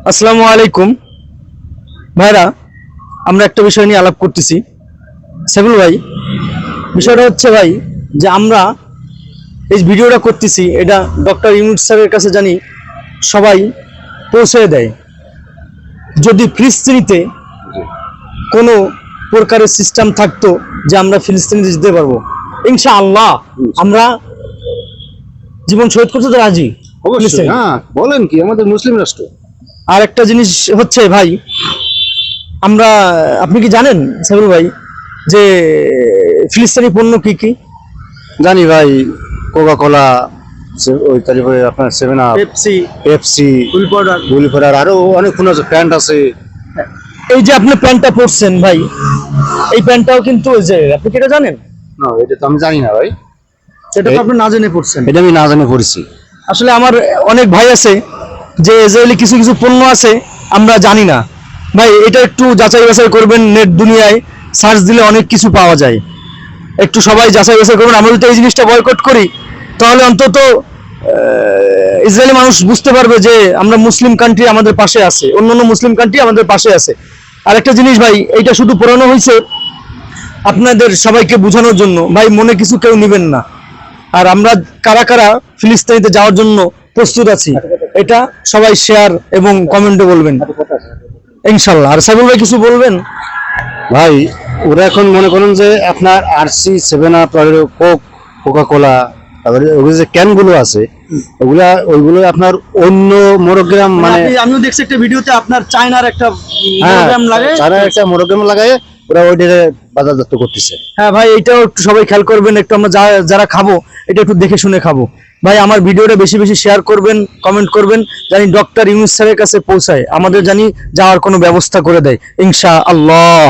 আসসালামু আলাইকুম ভাইরা, আমরা একটা বিষয় নিয়ে আলাপ করতেছি। সাইফুল ভাই, বিষয়টা হচ্ছে ভাই যে আমরা এই ভিডিওটা করতেছি, এটা ডক্টর ইউনুস স্যারের কাছে জানি সবাই পৌঁছে দেয়। যদি ফিলিস্তিনিতে কোনো প্রকারের সিস্টেম থাকতো যে আমরা ফিলিস্তিনিতে যেতে পারবো, ইনশাআল্লাহ আমরা জীবন শহীদ করতে তো রাজি। অবশ্যই। হ্যাঁ, বলেন কি, আমাদের মুসলিম রাষ্ট্র। আর একটা জিনিস হচ্ছে ভাই, আমরা, আপনি কি জানেন সাইফুল ভাই যে ফিলিস্তিনি পণ্য কি কি? জানি ভাই, কোকা কোলা, ওই তারপরে আপনার সেভেন আপ, পেপসি, পেপসি, ফুল পাউডার। গুলি ফেরার আরো অনেক ফোন আছে, প্যান্ট আছে। এই যে আপনি প্যান্টটা পরছেন ভাই, এই প্যান্টটাও কিন্তু ওই যে, আপনি কি এটা জানেন? না, এটা তো আমি জানি না ভাই। সেটা তো আপনি না জেনে পড়ছেন। এটা আমি না জানি পড়েছি। আসলে আমার অনেক ভাই আছে যে ইসরায়েলি কিছু কিছু পণ্য আছে আমরা জানি না। ভাই এটা একটু যাচাই বাছাই করবেন, নেট দুনিয়ায় সার্চ দিলে অনেক কিছু পাওয়া যায়। একটু সবাই যাচাই বাছাই করবেন। আমরা যদি এই জিনিসটা বয়কট করি তাহলে অন্তত ইসরায়েলি মানুষ বুঝতে পারবে যে আমরা মুসলিম কান্ট্রি আমাদের পাশে আছে, অন্যান্য মুসলিম কান্ট্রি আমাদের পাশে আছে। আর একটা জিনিস ভাই, এইটা শুধু পড়ানো হয়েছে আপনাদের সবাইকে বোঝানোর জন্য, ভাই মনে কিছু কেউ নেবেন না। আর আমরা কারা কারা ফিলিস্তিনিতে যাওয়ার জন্য প্রস্তুত আছি, এটা সবাই শেয়ার এবং কমেন্টে বলবেন ইনশাল্লাহ। আর সাইফুল ভাই কিছু বলবেন? ভাই, ওরা এখন মনে করেন যে আপনার RC, Seven Up, Coke, Coca Cola, তারপরে ওই যে ক্যান গুলো আছে, ওইগুলো আপনার অন্য মোরগ্রাম, মানে আমিও দেখছি একটা ভিডিওতে আপনার চায়নার একটা হ্যাঁ, মোনোগ্রাম লাগে, তারা একটা মোরগ্রাম লাগায় ওরা ওইটারে বাজারজাত করতেছে। হ্যাঁ ভাই, এটাও একটু সবাই খেয়াল করবেন। একটু আমরা যারা খাবো এটা একটু দেখে শুনে খাবো। ভাই আমার ভিডিওটা বেশি বেশি শেয়ার করবেন, কমেন্ট করবেন, জানি ডক্টর ইউনুস স্যারের কাছে পৌঁছায়, আমাদের জানি যাওয়ার কোনো ব্যবস্থা করে দেয় ইনশাআল্লাহ।